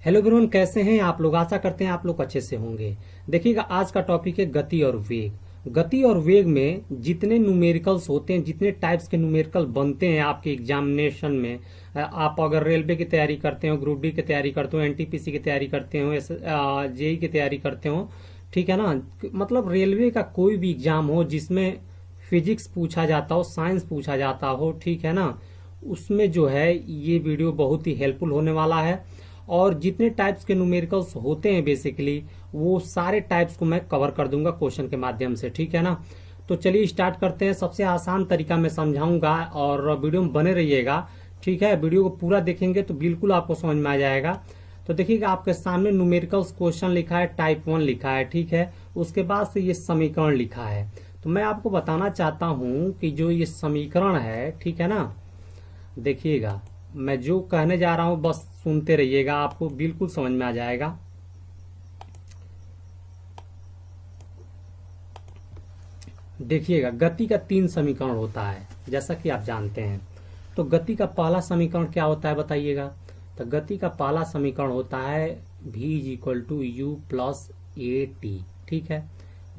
Hello everyone, कैसे हैं आप लोग। आशा करते हैं आप लोग अच्छे से होंगे। देखिएगा, आज का टॉपिक है गति और वेग। गति और वेग में जितने न्यूमेरिकल्स होते हैं, जितने टाइप्स के न्यूमेरिकल बनते हैं आपके एग्जामिनेशन में, आप अगर रेलवे की तैयारी करते हो, ग्रुप डी की तैयारी करते हो, एनटीपीसी की तैयारी करते हो, जेई की तैयारी करते हो, ठीक है ना। मतलब रेलवे का कोई भी एग्जाम हो जिसमें फिजिक्स पूछा जाता हो, साइंस पूछा जाता हो, ठीक है ना, उसमें जो है ये वीडियो बहुत ही हेल्पफुल होने वाला है। और जितने टाइप्स के न्यूमेरिकल्स होते हैं बेसिकली, वो सारे टाइप्स को मैं कवर कर दूंगा क्वेश्चन के माध्यम से, ठीक है ना। तो चलिए स्टार्ट करते हैं। सबसे आसान तरीका मैं समझाऊंगा और वीडियो में बने रहिएगा, ठीक है। वीडियो को पूरा देखेंगे तो बिल्कुल आपको समझ में आ जाएगा। तो देखिएगा, आपके सामने न्यूमेरिकल्स क्वेश्चन लिखा है, टाइप 1 लिखा है, ठीक है। उसके बाद से ये समीकरण लिखा है। तो मैं आपको बताना चाहता हूं कि जो ये समीकरण है, ठीक है ना, देखिएगा मैं जो कहने जा रहा हूं बस सुनते रहिएगा, आपको बिल्कुल समझ में आ जाएगा। देखिएगा, गति का 3 समीकरण होता है जैसा कि आप जानते हैं। तो गति का पहला समीकरण क्या होता है बताइएगा। तो गति का पहला समीकरण होता है v = u + at, ठीक है।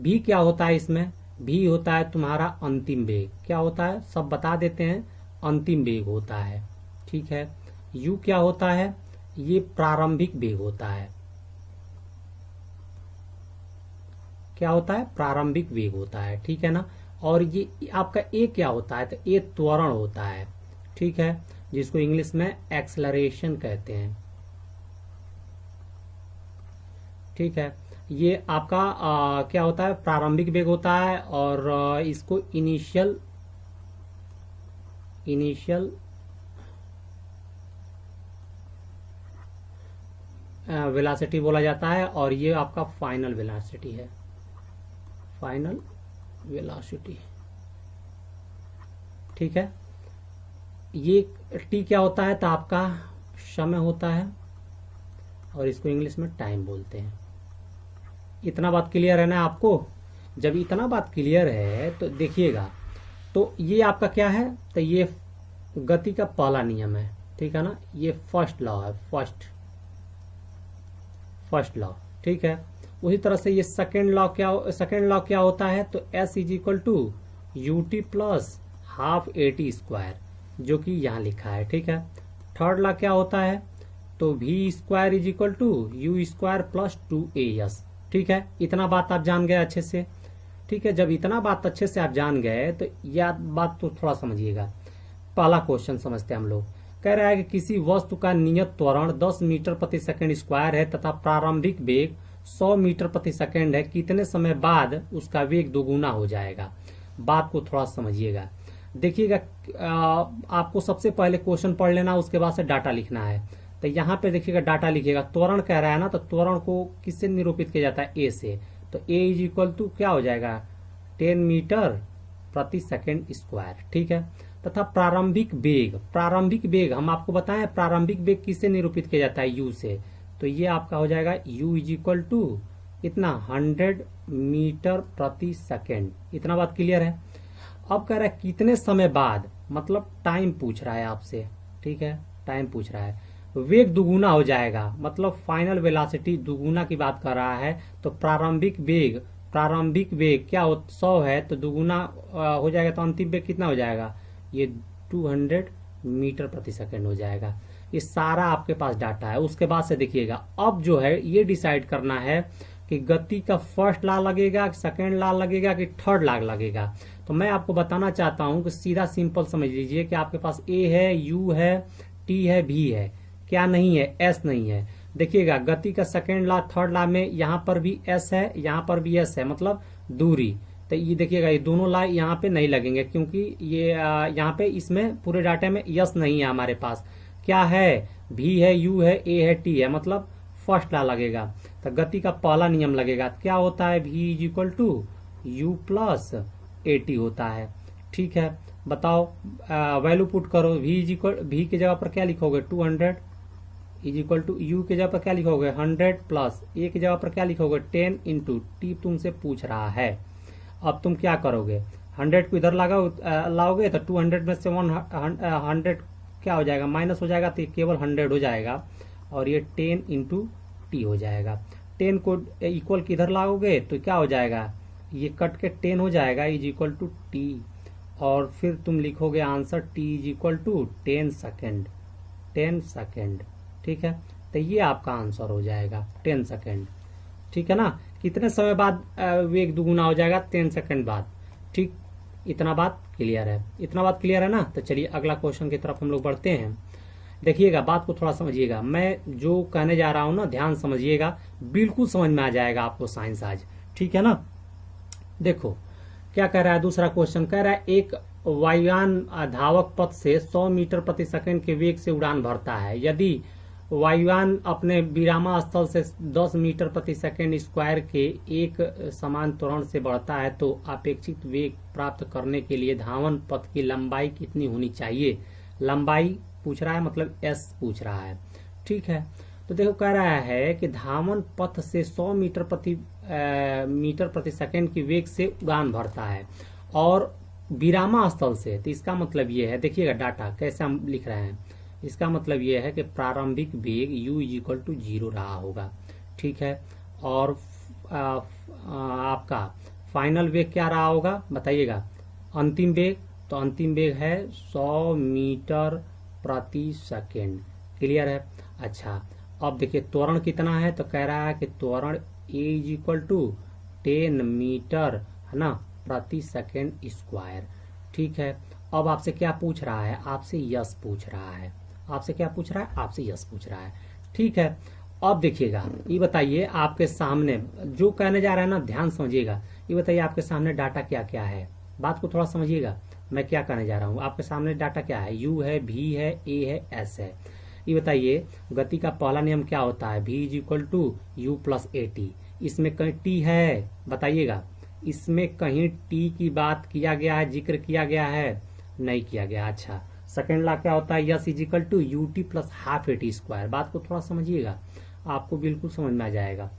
v क्या होता है इसमें, v होता है तुम्हारा अंतिम वेग। क्या होता है सब बता देते हैं, अंतिम वेग होता है, ठीक है। u क्या होता है, ये प्रारंभिक वेग होता है। क्या होता है, प्रारंभिक वेग होता है, ठीक है ना। और ये आपका a क्या होता है, तो a त्वरण होता है, ठीक है, जिसको इंग्लिश में एक्सेलरेशन कहते हैं, ठीक है। ये आपका क्या होता है, प्रारंभिक वेग होता है। और इसको इनिशियल वेलोसिटी बोला जाता है। और ये आपका फाइनल वेलोसिटी है, फाइनल वेलोसिटी, ठीक है। ये टी क्या होता है, तो आपका समय होता है और इसको इंग्लिश में टाइम बोलते हैं। इतना बात क्लियर है ना आपको। जब इतना बात क्लियर है तो देखिएगा, तो ये आपका क्या है, तो ये गति का पहला नियम है, ठीक है ना। ये फर्स्ट लॉ है, फर्स्ट लॉ, ठीक है। उसी तरह से ये सेकेंड लॉ क्या होता है, तो S = ut + ½ at², जो कि यहाँ लिखा है, ठीक है। थर्ड लॉ क्या होता है, तो v² = u² + 2as, ठीक है। इतना बात आप जान गए अच्छे से, ठीक है। जब इतना बात अच्छे से आप जान गए तो यह बात तो थोड़ा समझिएगा। पहला क्वेश्चन समझते हैं हम लोग। कह रहा है कि किसी वस्तु का नियत त्वरण 10 मीटर प्रति सेकंड स्क्वायर है तथा प्रारंभिक वेग 100 मीटर प्रति सेकंड है, कितने समय बाद उसका वेग दोगुना हो जाएगा। बात को थोड़ा समझिएगा। देखिएगा, आपको सबसे पहले क्वेश्चन पढ़ लेना, उसके बाद से डाटा लिखना है। तो यहाँ पे देखिएगा डाटा लिखिएगा। त्वरण कह रहा है ना, तो त्वरण को किससे निरूपित किया जाता है, ए से। तो ए = क्या हो जाएगा, 10 मीटर प्रति सेकंड स्क्वायर, ठीक है। तथा प्रारंभिक वेग हम आपको बताएं, प्रारंभिक वेग किससे निरूपित किया जाता है, u से। तो ये आपका हो जाएगा u = इतना 100 मीटर प्रति सेकंड। इतना बात क्लियर है। अब कह रहा है कितने समय बाद, मतलब टाइम पूछ रहा है आपसे, ठीक है, टाइम पूछ रहा है। वेग दुगुना हो जाएगा, मतलब फाइनल वेलोसिटी दुगुना की बात कर रहा है। तो प्रारंभिक वेग क्या हो, 100 है, तो दुगुना हो जाएगा, तो अंतिम वेग कितना हो जाएगा, ये 200 मीटर प्रति सेकंड हो जाएगा। ये सारा आपके पास डाटा है। उसके बाद से देखिएगा, अब जो है ये डिसाइड करना है कि गति का फर्स्ट लॉ लगेगा, सेकंड लॉ लगेगा, कि थर्ड लॉ लगेगा। तो मैं आपको बताना चाहता हूं कि सीधा सिंपल समझ लीजिए कि आपके पास ए है, यू है, टी है, भी है, क्या नहीं है, एस नहीं है। देखिएगा, गति का सेकंड लॉ थर्ड लॉ में यहाँ पर भी एस है, यहाँ पर भी एस है, मतलब दूरी। तो ये देखिएगा, ये दोनों लॉ यहाँ पे नहीं लगेंगे, क्योंकि ये यहाँ पे इसमें पूरे डाटा में यस नहीं है हमारे पास। क्या है, भी है, यू है, ए है, टी है, मतलब फर्स्ट लॉ लगेगा। तो गति का पहला नियम लगेगा, क्या होता है, v = u + at होता है, ठीक है। बताओ, वैल्यू पुट करो। v की जगह पर क्या लिखोगे, 200 = u की जगह पर क्या लिखोगे, 100 प्लस a की जगह पर क्या लिखोगे, 10 × t तुमसे पूछ रहा है। अब तुम क्या करोगे, 100 को इधर लाओगे तो 200 में से 100 क्या हो जाएगा, माइनस हो जाएगा, तो केवल 100 हो जाएगा। और ये 10 इंटू टी हो जाएगा। 10 को इक्वल किधर लाओगे तो क्या हो जाएगा, ये कट के 10 हो जाएगा इज इक्वल टू टी, और फिर तुम लिखोगे answer T is equal to 10 second, 10 second. ठीक है, तो ये आपका आंसर हो जाएगा 10 सेकेंड। ठीक है ना, कितने समय बाद वेग दुगुना हो जाएगा, 10 सेकेंड बाद। ठीक, इतना बात क्लियर है, इतना बात क्लियर है ना। तो चलिए अगला क्वेश्चन की तरफ हम लोग बढ़ते हैं। देखिएगा, बात को थोड़ा समझिएगा, मैं जो कहने जा रहा हूं ना ध्यान समझिएगा, बिल्कुल समझ में आ जाएगा आपको साइंस आज। ठीक है ना, देखो क्या कह रहा है, दूसरा क्वेश्चन कह रहा है एक वायुयान धावक पथ से 100 मीटर प्रति सेकंड के वेग से उड़ान भरता है। यदि वायुयान अपने विरामा स्थल से 10 मीटर प्रति सेकंड स्क्वायर के एक समान त्वरण से बढ़ता है तो अपेक्षित वेग प्राप्त करने के लिए धावन पथ की लंबाई कितनी होनी चाहिए। लंबाई पूछ रहा है, मतलब एस पूछ रहा है। ठीक है, तो देखो कह रहा है कि धावन पथ से 100 मीटर प्रति सेकंड की वेग से उड़ान भरता है और विरामा स्थल से, तो इसका मतलब ये है, देखिएगा डाटा कैसे हम लिख रहे हैं, इसका मतलब ये है कि प्रारंभिक वेग u इज इक्वल टू 0 रहा होगा। ठीक है, और आपका फाइनल वेग क्या रहा होगा बताइएगा, अंतिम वेग, तो अंतिम वेग है 100 मीटर प्रति सेकेंड। क्लियर है। अच्छा, अब देखिए त्वरण कितना है, तो कह रहा है कि त्वरण a is equal to 10 metre है ना प्रति सेकेंड स्क्वायर। ठीक है, अब आपसे क्या पूछ रहा है, आपसे यस पूछ रहा है, आपसे क्या पूछ रहा है, आपसे यस पूछ रहा है। ठीक है, अब देखिएगा, ये बताइए आपके सामने जो कहने जा रहा है ना ध्यान समझिएगा, ये बताइए आपके सामने डाटा क्या क्या है, बात को थोड़ा समझिएगा, मैं क्या कहने जा रहा हूँ। आपके सामने डाटा क्या है, u है, v है, a है, s है। ये बताइए गति का पहला नियम क्या होता है, v is equal to you plus A T. इसमें कहीं t है बताइएगा, इसमें कहीं t की बात किया गया है, जिक्र किया गया है, नहीं किया गया। अच्छा, सेकेंड लॉ क्या होता है, S is equal to U T plus half A T square. बात को थोड़ा समझिएगा, आपको बिल्कुल समझ में आ जाएगा।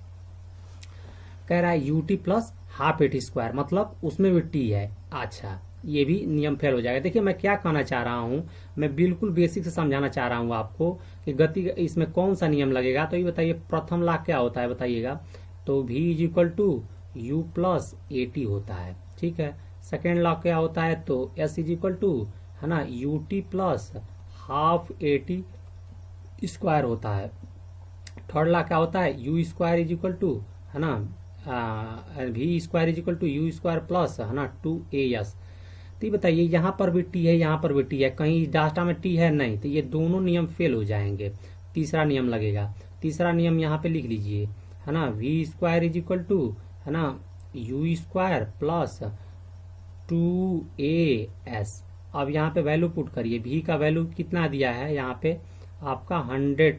कह रहा है U T plus half A T square, मतलब उसमें भी टी है। अच्छा, ये भी नियम फेल हो जाएगा। देखिए मैं क्या कहना चाह रहा हूं, मैं बिल्कुल बेसिक से समझाना चाह रहा हूं आपको कि गति इसमें कौन सा नियम लगेगा। तो ये बताइए प्रथम लॉ क्या होता है बताइएगा, तो v is equal to you plus A T होता है। ठीक है, सेकेंड लॉ क्या होता है, तो s इज इक्वल टू है ना u T plus half A T square होता है। थर्ड लॉ क्या होता है, u square is equal to है ना v square is equal to u square plus है ना 2as। तो ये बताइए यहाँ पर भी टी है, यहाँ पर भी टी है, कहीं डाटा में टी है नहीं, तो ये दोनों नियम फेल हो जाएंगे। तीसरा नियम लगेगा, तीसरा नियम यहाँ पे लिख लीजिए है ना, v square is equal to है ना यू स्क्वायर प्लस 2as। अब यहाँ पे वैल्यू पुट करिए, v का वैल्यू कितना दिया है यहाँ पे आपका 100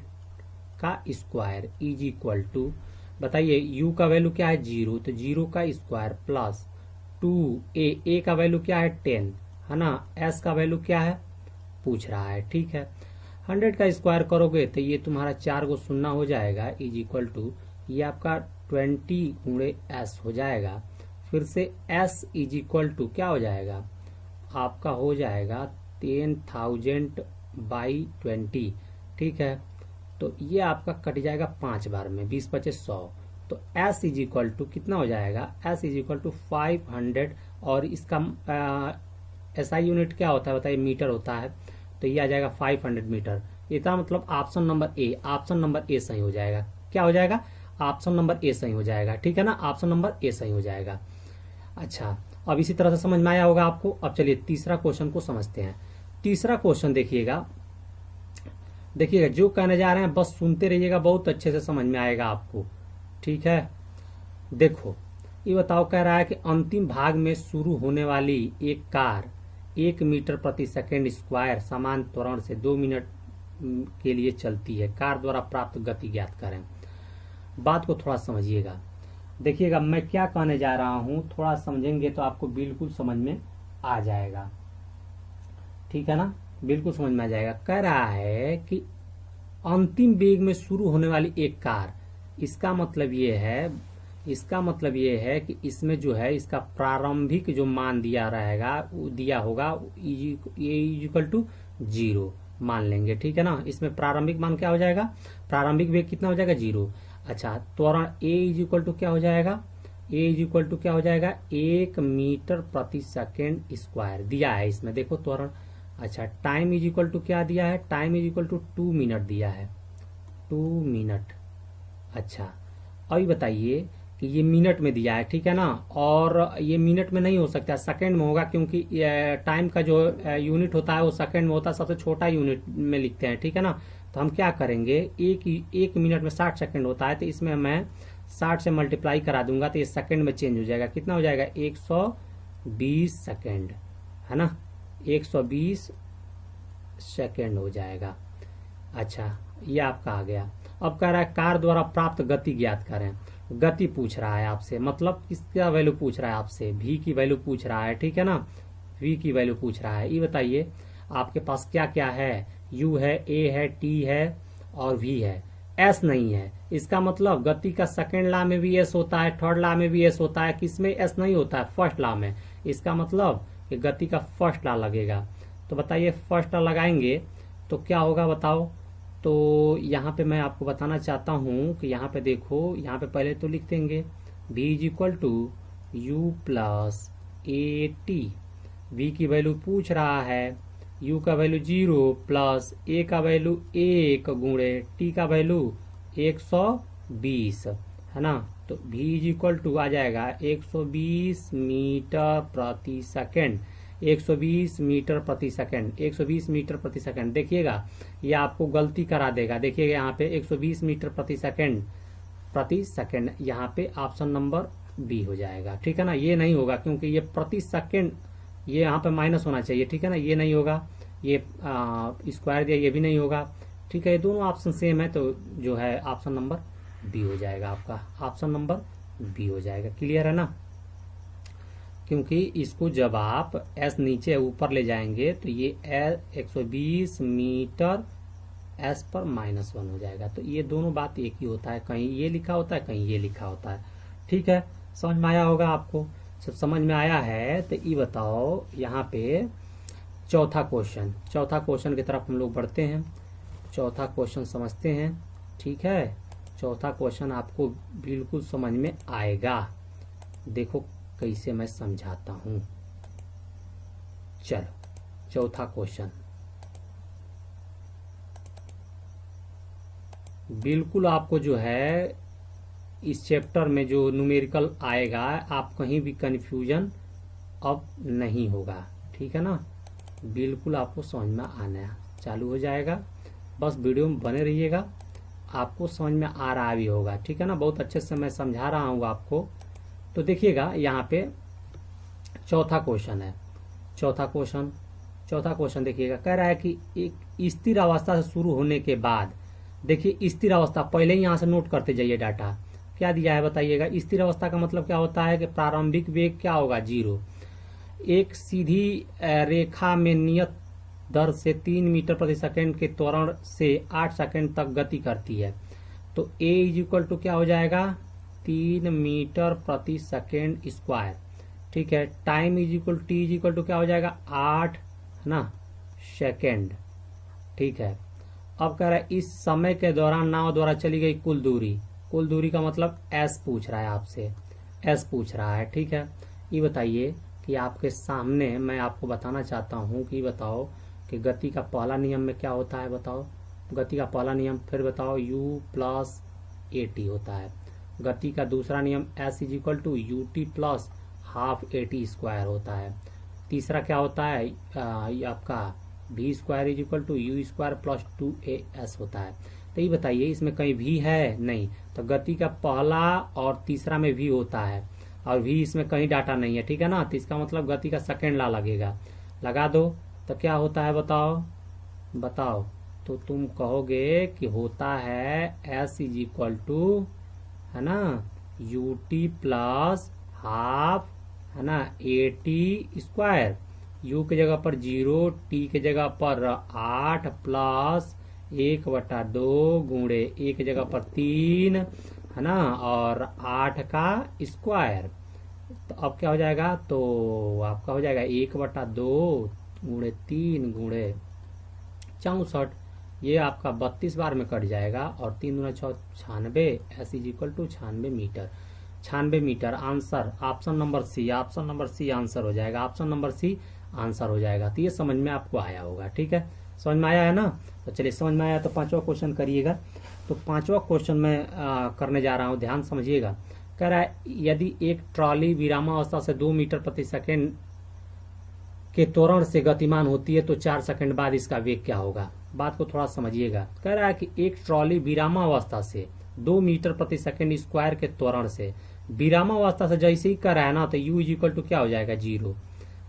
का स्क्वायर इज इक्वल टू, बताइए u का वैल्यू क्या है 0, तो 0 का स्क्वायर प्लस 2a का वैल्यू क्या है 10 है ना, s का वैल्यू क्या है पूछ रहा है। ठीक है, 100 का स्क्वायर करोगे तो ये तुम्हारा 4 को शून्य हो जाएगा इज इक्वल टू ये आपका 20 गुणे s हो जाएगा। फिर से s इज इक्वल टू क्या हो जाएगा आपका, हो जाएगा 10,000 बाई 20। ठीक है, तो ये आपका कट जाएगा 5 बार में, 20 पचे 100, तो s इज इक्वल टू कितना हो जाएगा, s इज इक्वल टू 500, और इसका SI यूनिट क्या होता है बताइए, मीटर होता है, तो ये आ जाएगा 500 मीटर। इसका मतलब ऑप्शन नंबर ए, ऑप्शन नंबर ए सही हो जाएगा। क्या हो जाएगा, ऑप्शन नंबर ए सही हो जाएगा। ठीक है ना, ऑप्शन नंबर ए सही हो जाएगा। अच्छा, अब इसी तरह से समझ में आया होगा आपको। अब चलिए तीसरा क्वेश्चन को समझते हैं। तीसरा क्वेश्चन देखिएगा, देखिएगा जो कहने जा रहे हैं बस सुनते रहिएगा, बहुत अच्छे से समझ में आएगा आपको। ठीक है, देखो ये बताओ, कह रहा है कि अंतिम भाग में शुरू होने वाली एक कार 1 मीटर प्रति सेकेंड स्क्वायर समान त्वरण से 2 मिनट के लिए चलती है। कार द्वारा प्राप्त गति ज्ञात करें। बात को थोड़ा समझिएगा, देखिएगा मैं क्या कहने जा रहा हूं, थोड़ा समझेंगे तो आपको बिल्कुल समझ में आ जाएगा। ठीक है ना, बिल्कुल समझ में आ जाएगा। कह रहा है कि अंतिम वेग में शुरू होने वाली एक कार, इसका मतलब ये है, इसका मतलब ये है कि इसमें जो है इसका प्रारंभिक जो मान दिया रहेगा, दिया होगा इक्वल टू 0, मान लेंगे, ठीक है ना। इसमें प्रारंभिक मान क्या हो जाएगा, प्रारंभिक वेग कितना हो जाएगा 0। अच्छा, त्वरण ए इज इक्वल टू क्या हो जाएगा, ए इज इक्वल टू क्या हो जाएगा 1 मीटर प्रति सेकेंड स्क्वायर दिया है इसमें, देखो त्वरण। अच्छा, टाइम इज इक्वल टू क्या दिया है, time is equal to 2 minute दिया है, 2 मिनट। अच्छा, अभी बताइए कि ये मिनट में दिया है, ठीक है ना, और ये मिनट में नहीं हो सकता, सेकंड में होगा, क्योंकि टाइम का जो यूनिट होता है वो सेकंड में होता है, सबसे छोटा यूनिट में लिखते हैं, ठीक है ना। तो हम क्या करेंगे, एक मिनट में 60 सेकंड होता है, तो इसमें मैं 60 से मल्टीप्लाई करा दूंगा तो ये सेकंड में चेंज हो जाएगा, कितना हो जाएगा 120 सेकंड, है ना, 120 सेकंड हो जाएगा। अच्छा, ये आपका आ गया। अब कह रहा है कार द्वारा प्राप्त गति ज्ञात करें, गति पूछ रहा है आपसे, मतलब किसका वैल्यू पूछ रहा है आपसे, v की वैल्यू पूछ रहा है, ठीक है ना, v की वैल्यू पूछ रहा है। ये बताइए आपके पास क्या क्या है, u है, a है, t है और v है, s नहीं है। इसका मतलब गति का सेकेंड लॉ में भी s होता है, थर्ड लॉ में भी s होता है, किसमें s नहीं होता है, फर्स्ट लॉ में। इसका मतलब कि गति का फर्स्ट लॉ लगेगा। तो बताइए फर्स्ट लॉ लगाएंगे तो क्या होगा बताओ। तो यहाँ पे मैं आपको बताना चाहता हूँ कि यहाँ पे देखो, यहाँ पे पहले तो लिख देंगे v is equal to you plus A t, v की वैल्यू पूछ रहा है, u का वैल्यू 0 प्लस a का वैल्यू 1 गुणे t का वैल्यू 120, है ना। तो v इज इक्वल टू आ जाएगा 120 मीटर प्रति सेकेंड, 120 मीटर प्रति सेकंड, 120 मीटर प्रति सेकंड। देखिएगा ये आपको गलती करा देगा, देखिएगा यहाँ पे 120 मीटर प्रति सेकंड, यहाँ पे ऑप्शन नंबर बी हो जाएगा, ठीक है ना। ये नहीं होगा क्योंकि ये प्रति सेकंड, ये यहाँ पे माइनस होना चाहिए, ठीक है ना, ये नहीं होगा, ये स्क्वायर दिया, ये भी नहीं होगा, ठीक है। ये दोनों ऑप्शन सेम है, तो जो है ऑप्शन नंबर बी हो जाएगा, आपका ऑप्शन नंबर बी हो जाएगा। क्लियर है ना, क्योंकि इसको जब आप s नीचे ऊपर ले जाएंगे तो ये 120 मीटर s पर -1 हो जाएगा। तो ये दोनों बात एक ही होता है, कहीं ये लिखा होता है, कहीं ये लिखा होता है, ठीक है। समझ में आया होगा आपको, सब समझ में आया है। तो ये बताओ यहाँ पे चौथा क्वेश्चन की तरफ हम लोग बढ़ते हैं, चौथा क्वेश्चन समझते हैं, ठीक है। चौथा क्वेश्चन आपको बिल्कुल समझ में आएगा, देखो कैसे मैं समझाता हूं। चलो चौथा क्वेश्चन बिल्कुल आपको जो है इस चैप्टर में जो न्यूमेरिकल आएगा, आप कहीं भी कंफ्यूजन अब नहीं होगा, ठीक है ना, बिल्कुल आपको समझ में आना चालू हो जाएगा। बस वीडियो में बने रहिएगा, आपको समझ में आ रहा भी होगा, ठीक है ना। बहुत अच्छे से मैं समझा रहा हूँ आपको। तो देखिएगा यहाँ पे चौथा क्वेश्चन है, चौथा क्वेश्चन देखिएगा, कह रहा है कि एक स्थिर अवस्था से शुरू होने के बाद, देखिए स्थिर अवस्था पहले ही यहाँ से नोट करते जाइए, डाटा क्या दिया है बताइएगा। स्थिर अवस्था का मतलब क्या होता है कि प्रारंभिक वेग क्या होगा 0, एक सीधी रेखा में नियत दर से 3 मीटर प्रति सेकंड के त्वरण से 8 सेकंड तक गति करती है। तो a इज इक्वल टू क्या हो जाएगा 3 मीटर प्रति सेकेंड स्क्वायर, ठीक है। Time is equal t is equal to क्या हो जाएगा 8, है ना, सेकेंड, ठीक है। अब कह रहा है इस समय के दौरान नाव द्वारा चली गई कुल दूरी का मतलब s पूछ रहा है आपसे, s पूछ रहा है, ठीक है। ये बताइए कि आपके सामने मैं आपको बताना चाहता हूँ कि बताओ कि गति का पहला नियम में क्या होता है, बताओ गति का पहला नियम, फिर बताओ u प्लस ए टी होता है। गति का दूसरा नियम s is equal to U T plus half A T square होता है। तीसरा क्या होता है ये आपका v square is equal to u square plus 2as होता है। तो ये बताइए इसमें कहीं v है नहीं, तो गति का पहला और तीसरा में v होता है और v इसमें कहीं डाटा नहीं है, ठीक है ना। तो इसका मतलब गति का सेकेंड लॉ लगेगा, लगा दो तो क्या होता है बताओ। तो तुम कहोगे कि होता है s इज इक्वल टू, है ना, यू टी प्लस हाफ, है ना, ए टी स्क्वायर, u के जगह पर 0, t के जगह पर 8 प्लस 1/2 गुणे ए के जगह पर 3, है ना, और 8 का स्क्वायर। तो अब क्या हो जाएगा, तो आपका हो जाएगा 1/2 गुणे 3 गुणे 64, ये आपका 32 बार में कट जाएगा और 3 दूना 6 96, s is equal to 96 metre. 96 metre answer option number C, option number C answer हो जाएगा, ऑप्शन नंबर सी आंसर हो जाएगा। तो ये समझ में आपको आया होगा, ठीक है, समझ में आया है ना। तो चलिए समझ में आया तो पांचवा क्वेश्चन करिएगा। तो पांचवा क्वेश्चन मैं करने जा रहा हूँ, ध्यान समझिएगा। कह रहा है यदि एक ट्रॉली विरामावस्था से 2 मीटर प्रति सेकेंड के त्वरण से गतिमान होती है तो 4 सेकंड बाद इसका वेग क्या होगा। बात को थोड़ा समझिएगा। कह रहा है कि एक ट्रॉली विरामावस्था से 2 मीटर प्रति सेकंड स्क्वायर के त्वरण से, विरामावस्था से जैसे ही कर रहा है ना, तो u इक्वल टू क्या हो जाएगा 0।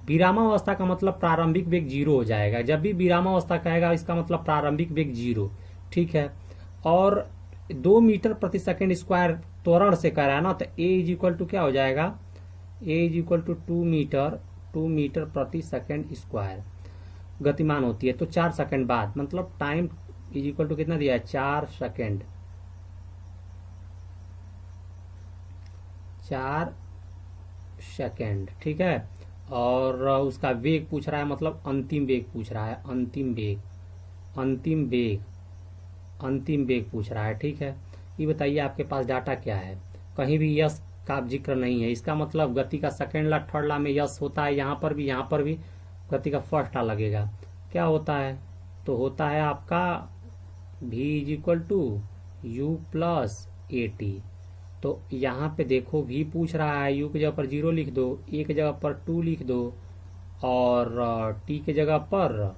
विरामावस्था का मतलब प्रारंभिक वेग 0 हो जाएगा। जब भी विरामावस्था कहेगा इसका मतलब प्रारंभिक वेग 0, ठीक है। और 2 मीटर प्रति सेकंड स्क्वायर त्वरण से कर रहा है ना, तो a इज इक्वल टू क्या हो जाएगा, a is equal to 2 metre प्रति सेकंड स्क्वायर गतिमान होती है। तो 4 सेकंड बाद, मतलब टाइम इज इक्वल टू कितना दिया है 4 सेकंड, 4 सेकंड, ठीक है। और उसका वेग पूछ रहा है, मतलब अंतिम वेग पूछ रहा है, अंतिम वेग पूछ रहा है, ठीक है। ये बताइए आपके पास डाटा क्या है, कहीं भी यस का जिक्र नहीं है। इसका मतलब गति का सेकंड ला थर्ड ला में यस होता है, यहाँ पर भी गति का फर्स्ट ला लगेगा। क्या होता है, तो होता है आपका v is equal to you plus A t. तो यहाँ पे देखो v पूछ रहा है, u की जगह पर 0 लिख दो, a की जगह पर 2 लिख दो और t की जगह पर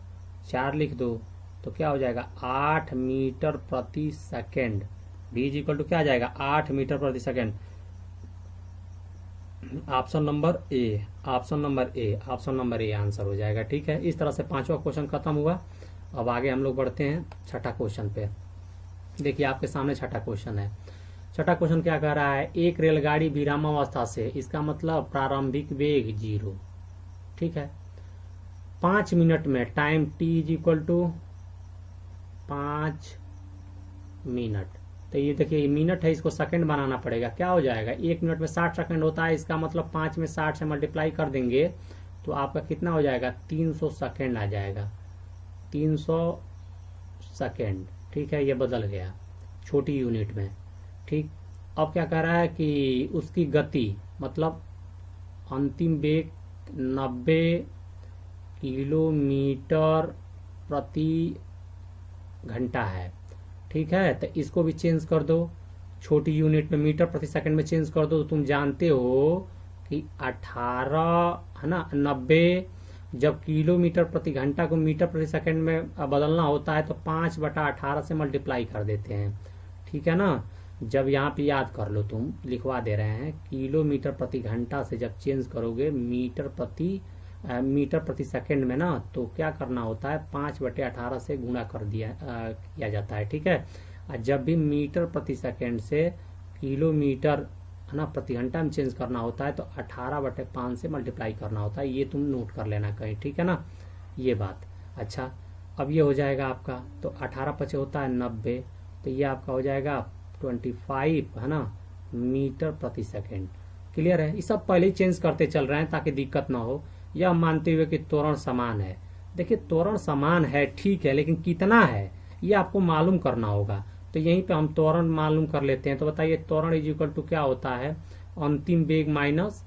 4 लिख दो। तो क्या हो जाएगा 8 मीटर प्रति second. v is equal to क्या आ जाएगा 8 मीटर प्रति second. Option number A answer हो जाएगा, ठीक है। इस तरह से पांचवा क्वेश्चन खत्म हुआ। अब आगे हम लोग बढ़ते हैं छठा क्वेश्चन पे। देखिए आपके सामने छठा क्वेश्चन है। छठा क्वेश्चन क्या कह रहा है, एक रेलगाड़ी विरामावस्था से, इसका मतलब प्रारंभिक वेग 0, ठीक है, 5 मिनट में, time t is equal to 5 minute. तो ये देखिए मिनट है, इसको सेकंड बनाना पड़ेगा। क्या हो जाएगा, 1 मिनट में 60 सेकंड होता है, इसका मतलब 5 में 60 से मल्टीप्लाई कर देंगे तो आपका कितना हो जाएगा 300 सेकंड आ जाएगा, 300 सेकंड, ठीक है। ये बदल गया छोटी यूनिट में, ठीक। अब क्या कह रहा है कि उसकी गति, मतलब अंतिम वेग 90 किलोमीटर प्रति घंटा है, ठीक है। तो इसको भी चेंज कर दो, छोटी यूनिट में मीटर प्रति सेकंड में चेंज कर दो। तो तुम जानते हो कि 18 है ना, 90 जब किलोमीटर प्रति घंटा को मीटर प्रति सेकंड में बदलना होता है तो 5/18 से मल्टीप्लाई कर देते हैं, ठीक है ना। जब यहाँ पे याद कर लो, तुम लिखवा दे रहे हैं, किलोमीटर प्रति घंटा से जब चेंज करोगे मीटर प्रति सेकंड में ना, तो क्या करना होता है 5/18 से गुणा कर किया जाता है, ठीक है। और जब भी मीटर प्रति सेकंड से किलोमीटर है ना प्रति घंटा में चेंज करना होता है तो 18/5 से मल्टीप्लाई करना होता है। ये तुम नोट कर लेना कहीं, ठीक है ना, ये बात। अच्छा, अब ये हो जाएगा आपका, तो 18 पचे होता है 90, तो ये आपका हो जाएगा 25 है ना मीटर प्रति सेकंड। क्लियर है। ये सब पहले ही चेंज करते चल रहे हैं ताकि दिक्कत ना हो, यह मानते हुए कि त्वरण समान है। देखिए त्वरण समान है, ठीक है, लेकिन कितना है ये आपको मालूम करना होगा। तो यहीं पे हम त्वरण मालूम कर लेते हैं। तो बताइए त्वरण इज इक्वल टू क्या होता है, अंतिम वेग माइनस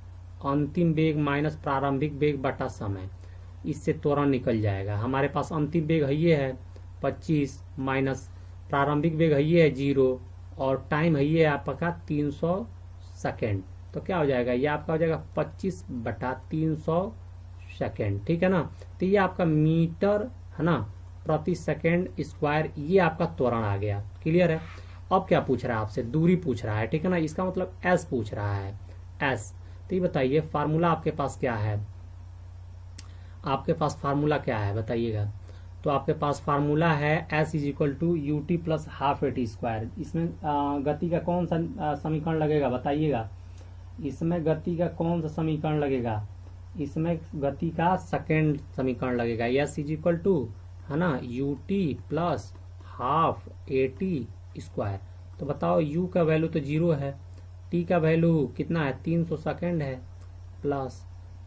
प्रारंभिक वेग बटा समय। इससे त्वरण निकल जाएगा। हमारे पास अंतिम वेग है ये है 25 माइनस प्रारंभिक वेग है ये है 0 और टाइम है ये आपका 300 सेकेंड। तो क्या हो जाएगा, ये आपका हो जाएगा 25/300 सेकेंड, ठीक है ना। तो ये आपका मीटर है ना प्रति सेकेंड स्क्वायर, ये आपका त्वरण आ गया। क्लियर है। अब क्या पूछ रहा है आपसे, दूरी पूछ रहा है, ठीक है ना। इसका मतलब एस पूछ रहा है, एस। तो ये बताइए फार्मूला आपके पास क्या है, आपके पास फार्मूला क्या है बताइएगा। तो आपके पास फार्मूला है s is equal to U T plus half A T square. इसमें गति का कौन सा समीकरण लगेगा बताइएगा। इसमें गति का कौन सा समीकरण लगेगा, इसमें गति का सेकेंड समीकरण लगेगा। एस इज इक्वल टू है ना u T plus half A T square. तो बताओ u का वैल्यू तो 0 है, t का वैल्यू कितना है 300 सेकेंड है, प्लस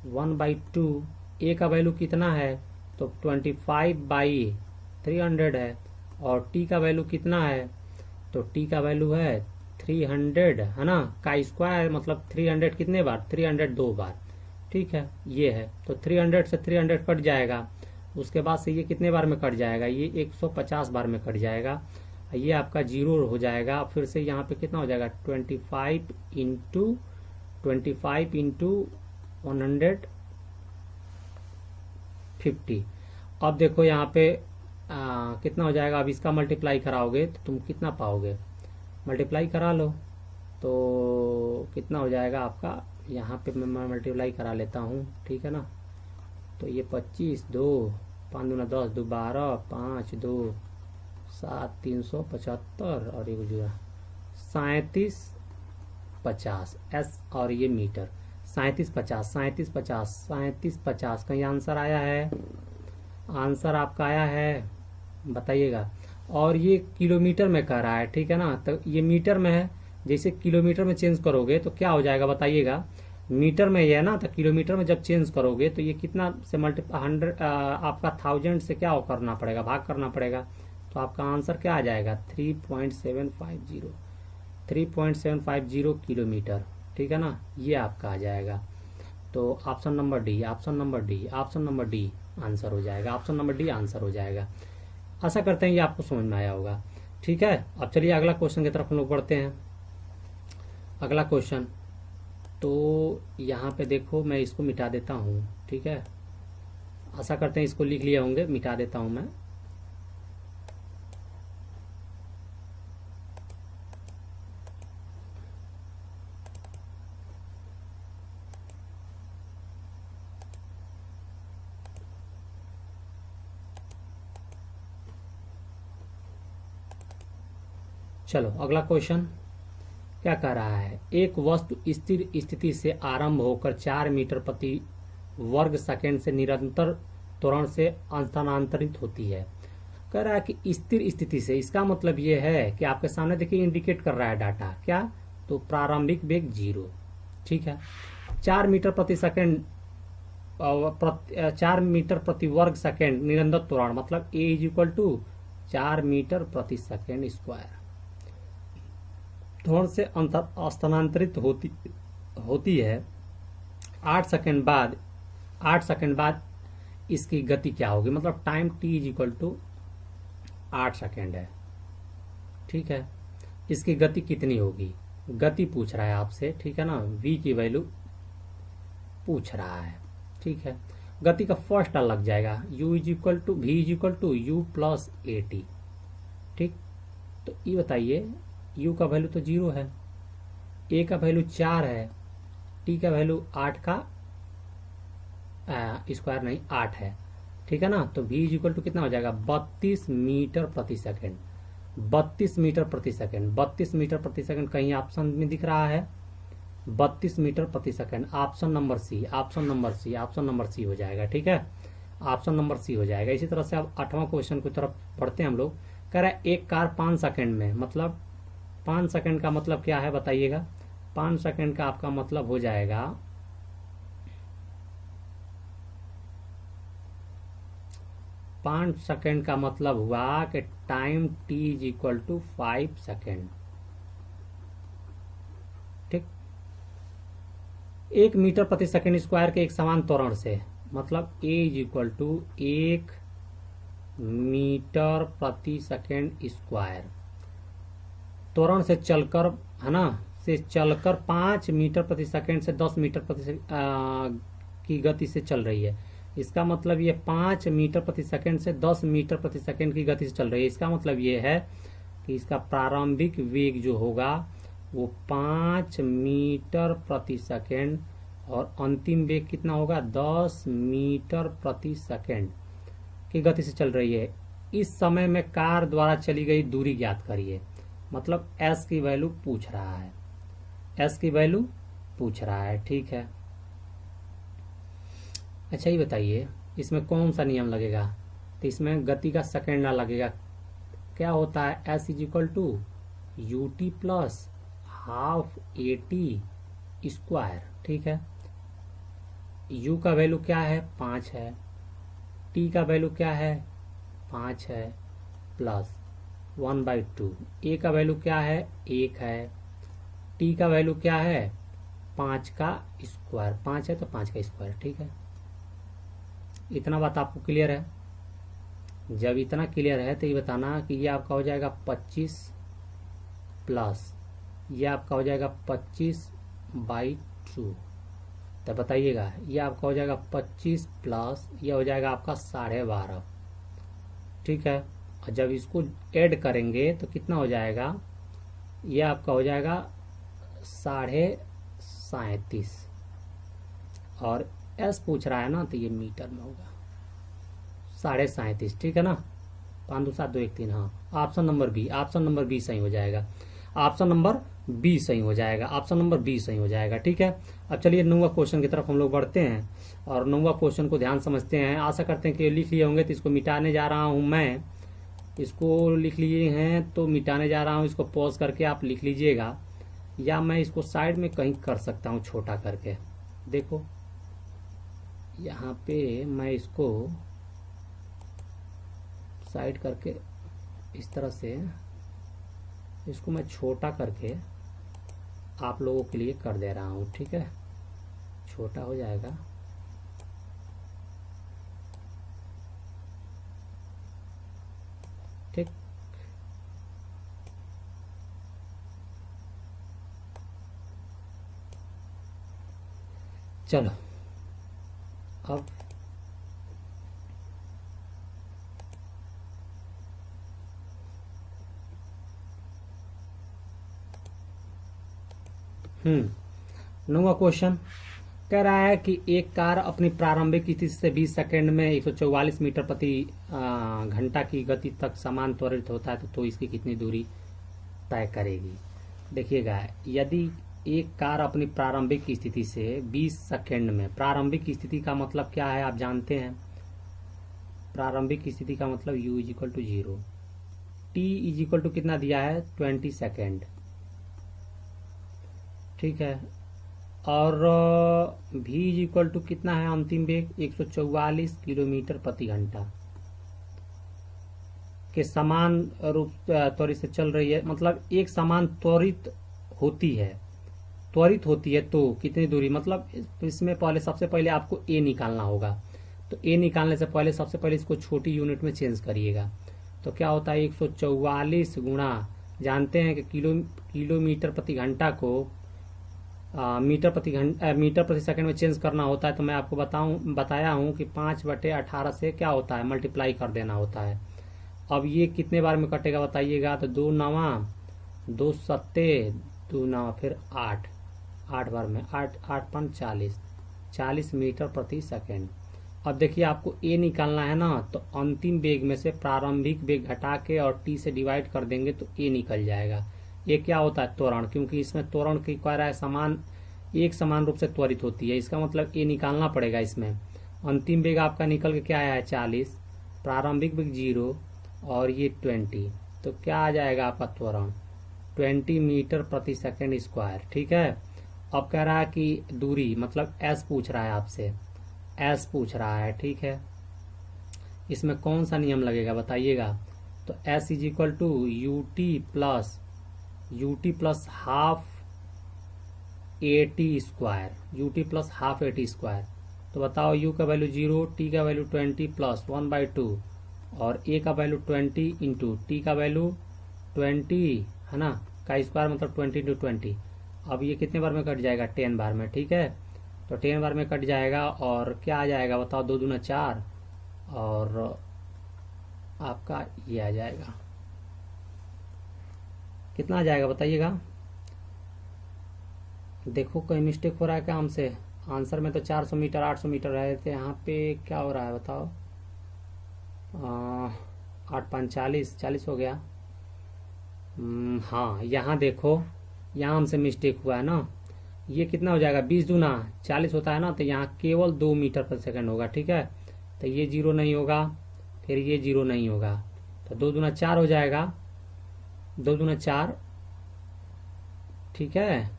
1/2 a का वैल्यू कितना है तो 25/300 300 है, और t का वैल्यू कितना है, तो t का वैल्यू है 300 है ना, का स्क्वायर मतलब 300 कितने बार, 300 2 बार, ठीक है, ये है। तो 300 से 300 कट जाएगा, उसके बाद से ये कितने बार में कट जाएगा, ये 150 बार में कट जाएगा, ये आपका जीरो हो जाएगा। फिर से यहाँ पे कितना हो जाएगा, 25 इंटू 150। अब देखो यहाँ पे कितना हो जाएगा, अब इसका मल्टीप्लाई कराओगे तो तुम कितना पाओगे, मल्टीप्लाई करा लो तो कितना हो जाएगा आपका, यहाँ पे मैं मल्टीप्लाई करा लेता हूँ, ठीक है ना। तो ये 25 2 5 दूना 10 2 12 5 2 7 375 और ये जुड़ा 3750 एस, और ये मीटर 3750 कहीं आंसर आया है, आंसर आपका आया है बताइएगा। और ये किलोमीटर में कह रहा है, ठीक है ना, तो ये मीटर में है, जैसे किलोमीटर में चेंज करोगे तो क्या हो जाएगा बताइएगा, मीटर में ये है ना, तो किलोमीटर में जब चेंज करोगे तो ये कितना से 100 आपका 1000 से क्या करना पड़ेगा, भाग करना पड़ेगा, तो आपका आंसर क्या आ जाएगा 3.750 किलोमीटर, ठीक है ना, ये आपका आ जाएगा। तो ऑप्शन नंबर डी आंसर हो जाएगा, ऑप्शन नंबर डी आंसर हो जाएगा। आशा करते हैं ये आपको समझ में आया होगा, ठीक है। अब चलिए अगला क्वेश्चन की तरफ हम लोग बढ़ते हैं। अगला क्वेश्चन, तो यहाँ पे देखो मैं इसको मिटा देता हूँ, ठीक है, आशा करते हैं इसको लिख लिए होंगे, मिटा देता हूँ मैं। चलो अगला क्वेश्चन क्या कह रहा है, एक वस्तु स्थिर स्थिति से आरंभ होकर 4 मीटर प्रति वर्ग सेकंड से निरंतर त्वरण से स्थानांतरित होती है। कह रहा है कि स्थिर स्थिति से, इसका मतलब ये है कि आपके सामने देखिए इंडिकेट कर रहा है डाटा क्या, तो प्रारंभिक वेग 0, ठीक है, 4 मीटर प्रति सेकंड 4 मीटर प्रति वर्ग सेकंड निरंतर त्वरण मतलब a is equal to 4 metre प्रति सेकंड स्क्वायर त्वरण से स्थानांतरित होती है। 8 सेकंड बाद इसकी गति क्या होगी, मतलब time t is equal to 8 second है, ठीक है। इसकी गति कितनी होगी, गति पूछ रहा है आपसे, ठीक है ना, v की वैल्यू पूछ रहा है, ठीक है। गति का फर्स्ट लग जाएगा u is equal to v is equal to u plus A t, ठीक। तो ये बताइए u का वैल्यू तो 0 है, a का वैल्यू 4 है, t का वैल्यू 8 का स्क्वायर नहीं 8 है, ठीक है ना। तो v इज इक्वल टू कितना हो जाएगा 32 मीटर प्रति सेकंड, 32 मीटर प्रति सेकंड, 32 मीटर प्रति सेकंड कहीं ऑप्शन में दिख रहा है, 32 मीटर प्रति सेकंड, ऑप्शन नंबर सी हो जाएगा, ठीक है, ऑप्शन नंबर सी हो जाएगा। इसी तरह से अब 8वां क्वेश्चन की तरफ बढ़ते हैं हम लोग। कह रहा है एक कार 5 सेकंड में, मतलब 5 सेकंड का मतलब क्या है बताइएगा, 5 सेकंड का आपका मतलब हो जाएगा 5 सेकंड का मतलब हुआ कि time t is equal to 5 second, ठीक। 1 मीटर प्रति सेकंड स्क्वायर के एक समान त्वरण से, मतलब a is equal to 1 metre प्रति सेकंड स्क्वायर त्वरण से चलकर, है ना, से चलकर 5 मीटर प्रति सेकंड से 10 मीटर प्रति की गति से चल रही है। इसका मतलब ये 5 मीटर प्रति सेकंड से 10 मीटर प्रति सेकंड की गति से चल रही है। इसका मतलब ये है कि इसका प्रारंभिक वेग जो होगा वो 5 मीटर प्रति सेकंड और अंतिम वेग कितना होगा 10 मीटर प्रति सेकंड की गति से चल रही है। इस समय में कार द्वारा चली गई दूरी ज्ञात करिए, मतलब s की वैल्यू पूछ रहा है, s की वैल्यू पूछ रहा है, ठीक है। अच्छा ये बताइए इसमें कौन सा नियम लगेगा, तो इसमें गति का सेकंड ना लगेगा। क्या होता है s is equal to U T plus half A T square, ठीक है। u का वैल्यू क्या है 5 है, t का वैल्यू क्या है 5 है प्लस 1/2। ए का वैल्यू क्या है 1 है, टी का वैल्यू क्या है 5 का स्क्वायर, 5 है तो 5 का स्क्वायर। ठीक है, इतना बात आपको क्लियर है। जब इतना क्लियर है तो ये बताना कि ये आपका हो जाएगा 25 प्लस ये आपका हो जाएगा 25/2। तो बताइएगा ये आपका हो जाएगा 25 प्लस ये हो जाएगा आपका 12.5। ठीक है, और जब इसको ऐड करेंगे तो कितना हो जाएगा, ये आपका हो जाएगा 37.5। और एस पूछ रहा है ना तो ये मीटर में होगा 37.5। ठीक है ना, 5 2 7 2 1 3। हाँ, option number B, option number B सही हो जाएगा, ऑप्शन नंबर बी सही हो जाएगा, ऑप्शन नंबर बी सही हो जाएगा। ठीक है, अब चलिए 9वां क्वेश्चन की तरफ हम लोग बढ़ते हैं और 9वां क्वेश्चन को ध्यान समझते हैं। आशा करते हैं कि लिख लिए होंगे, तो इसको मिटाने जा रहा हूं मैं। इसको लिख लिए हैं तो मिटाने जा रहा हूं, इसको पॉज करके आप लिख लीजिएगा, या मैं इसको साइड में कहीं कर सकता हूं छोटा करके। देखो यहाँ पे मैं इसको साइड करके इस तरह से इसको मैं छोटा करके आप लोगों के लिए कर दे रहा हूं। ठीक है, छोटा हो जाएगा। ठीक, चलो अब नौवां क्वेश्चन कह रहा है कि एक कार अपनी प्रारंभिक स्थिति से 20 सेकंड में 144 मीटर प्रति घंटा की गति तक समान त्वरित होता है तो इसकी कितनी दूरी तय करेगी। देखिएगा, यदि एक कार अपनी प्रारंभिक स्थिति से 20 सेकंड में, प्रारंभिक स्थिति का मतलब क्या है आप जानते हैं, प्रारंभिक स्थिति का मतलब u = 0, t = कितना दिया है 20 सेकेंड। ठीक है, और v = कितना है अंतिम वेग 144 किलोमीटर प्रति घंटा के समान रूप त्वरित से चल रही है। मतलब एक समान त्वरित होती है तो कितनी दूरी, मतलब इसमें पहले सबसे पहले आपको a निकालना होगा। तो a निकालने से पहले सबसे पहले इसको छोटी यूनिट में चेंज करिएगा। तो क्या होता है 144 गुणा, जानते हैं कि किलोमीटर प्रति घंटा को मीटर प्रति सेकंड में चेंज करना होता है। तो मैं आपको बताया हूं कि 5/18 से क्या होता है मल्टीप्लाई कर देना होता है। अब ये कितने बार में कटेगा बताइएगा, तो 2 9 2 7 2 9 फिर 8 बार में, 8 5 40 मीटर प्रति सेकंड। अब देखिए आपको ए निकालना है ना, तो अंतिम वेग में से प्रारंभिक वेग घटा के और टी से डिवाइड कर देंगे तो ए निकल जाएगा। ये क्या होता है त्वरण, क्योंकि इसमें त्वरण की कह रहा है एक समान रूप से त्वरित होती है, इसका मतलब ए निकालना पड़ेगा। इसमें अंतिम वेग आपका निकल के क्या आया है 40, प्रारंभिक वेग 0 और ये 20, तो क्या आ जाएगा आपका त्वरण 20 मीटर प्रति सेकंड स्क्वायर। ठीक है, अब कह रहा है कि दूरी, मतलब एस पूछ रहा है आपसे, एस पूछ रहा है। ठीक है, इसमें कौन सा नियम लगेगा बताइएगा, तो S = UT plus half eighty square. तो बताओ यू का वैल्यू 0, टी का वैल्यू 20 प्लस 1/2 और ए का वैल्यू 20 इंटू टी का वैल्यू 20 है ना, का स्क्वायर मतलब 20 इंटू 20। अब ये कितने बार में कट जाएगा 10 बार में। ठीक है, तो 10 बार में कट जाएगा और क्या आ जाएगा बताओ 2 दूना 4 और आपका ये आ जाएगा, कितना आ जाएगा बताइएगा। देखो कहीं मिस्टेक हो रहा है क्या हमसे, आंसर में तो 400 मीटर 800 मीटर रहे थे, यहाँ पे क्या हो रहा है बताओ, 8 5 40 हो गया। हाँ यहाँ देखो, यहाँ हमसे मिस्टेक हुआ है ना, ये कितना हो जाएगा 20 दूना 40 होता है ना, तो यहाँ केवल 2 मीटर प्रति सेकंड होगा। ठीक है, तो ये 0 नहीं होगा, फिर ये 0 नहीं होगा, तो 2 दूना 4 हो जाएगा, 2 दूना 4। ठीक है,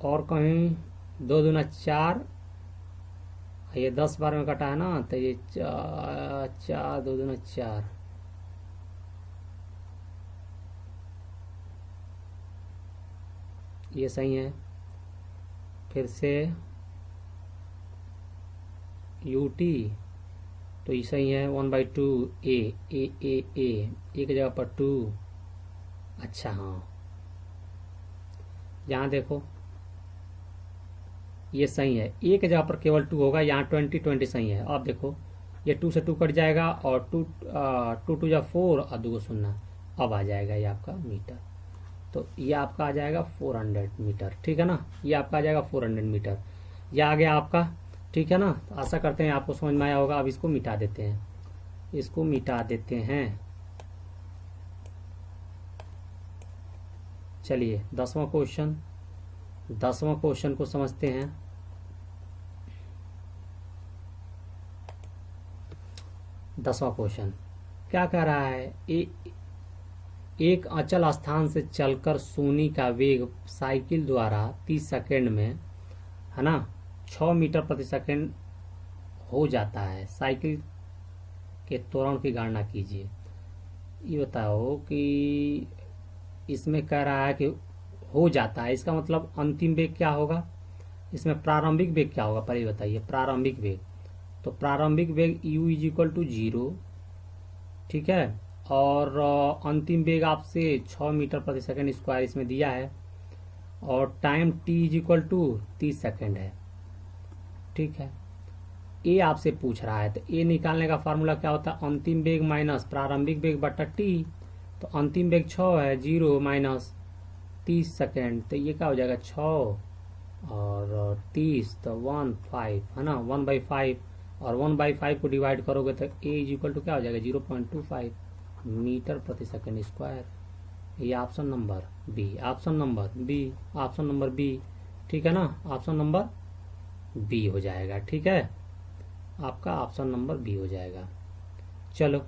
और कहीं 2 दूना 4, ये 10 बार में कटा है ना, तो ये 4 2 दूना 4, ये सही है। फिर से यू टी, तो ये सही है। 1/2 ए की जगह पर 2। अच्छा हाँ, यहाँ देखो ये सही है, ए की जगह पर केवल 2 होगा, यहाँ 20 सही है। अब देखो ये 2 से 2 कट जाएगा और 2 2 जा 4 और 2 0, अब आ जाएगा ये आपका मीटर। तो ये आपका आ जाएगा 400 मीटर, ठीक है ना, ये आपका आ जाएगा 400 मीटर, ये आ गया आपका, ठीक है ना। तो आशा करते हैं आपको समझ में आया होगा। अब इसको मिटा देते हैं, इसको मिटा देते हैं। चलिए 10वां क्वेश्चन को समझते हैं। दसवां क्वेश्चन क्या कह रहा है, एक अचल स्थान से चलकर सोनी का वेग साइकिल द्वारा 30 सेकंड में, है ना, 6 मीटर प्रति सेकंड हो जाता है। साइकिल के त्वरण की गणना कीजिए। ये बताओ कि इसमें कह रहा है कि हो जाता है, इसका मतलब अंतिम वेग क्या होगा, इसमें प्रारंभिक वेग क्या होगा, पहले बताइए। प्रारंभिक वेग, तो प्रारंभिक वेग u = 0, ठीक है। और अंतिम वेग आपसे 6 मीटर प्रति सेकंड स्क्वायर इसमें दिया है, और टाइम t = 30 सेकंड है, ठीक है। ए आपसे पूछ रहा है, तो ए निकालने का फार्मूला क्या होता है, अंतिम वेग माइनस प्रारंभिक वेग बटा टी। तो अंतिम वेग 6 है, 0 माइनस 30 सेकंड, तो ये क्या हो जाएगा 6 और 30, तो 1/5 है ना, 1/5, और 1/5 को डिवाइड करोगे तो ए = क्या हो जाएगा 0.25 मीटर प्रति सेकंड स्क्वायर। ये option number B, option number B, ठीक है ना, ऑप्शन नंबर बी हो जाएगा, ठीक है, आपका ऑप्शन नंबर बी हो जाएगा। चलो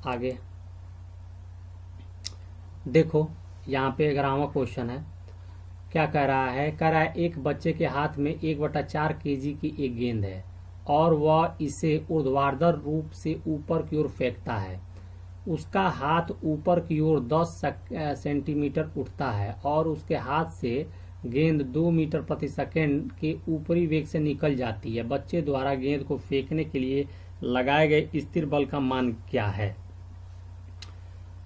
आगे देखो, यहाँ पे 11वां क्वेश्चन है। क्या कह रहा है, एक बच्चे के हाथ में 1/4 kg की एक गेंद है और वह इसे ऊर्ध्वाधर रूप से ऊपर की ओर फेंकता है। उसका हाथ ऊपर की ओर 10 सेंटीमीटर उठता है और उसके हाथ से गेंद 2 मीटर प्रति सेकंड के ऊपरी वेग से निकल जाती है। बच्चे द्वारा गेंद को फेंकने के लिए लगाए गए स्थिर बल का मान क्या है।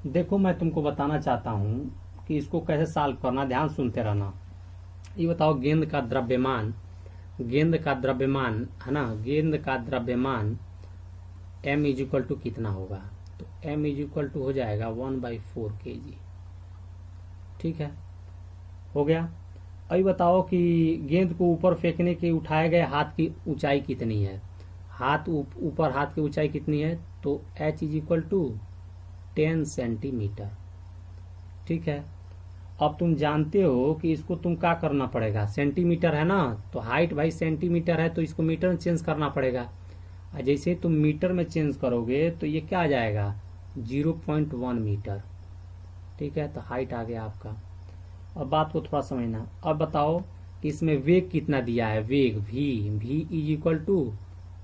देखो मैं तुमको बताना चाहता हूँ कि इसको कैसे सॉल्व करना, ध्यान सुनते रहना। ये बताओ गेंद का द्रव्यमान है ना, गेंद का द्रव्यमान m = कितना होगा, तो m = हो जाएगा 1/4 kg, ठीक है, हो गया। अब बताओ कि गेंद को ऊपर फेंकने के उठाए गए हाथ की ऊंचाई कितनी है, ऊपर हाथ की ऊंचाई कितनी है, तो h = 10 सेंटीमीटर, ठीक है। अब तुम जानते हो कि इसको तुम क्या करना पड़ेगा, सेंटीमीटर है ना, तो हाइट भाई सेंटीमीटर है, तो इसको मीटर में चेंज करना पड़ेगा। और जैसे तुम मीटर में चेंज करोगे तो ये क्या आ जाएगा 0.1 मीटर, ठीक है। तो हाइट आ गया आपका। अब बात को थोड़ा समझना। अब बताओ कि इसमें वेग कितना दिया है, वेग v =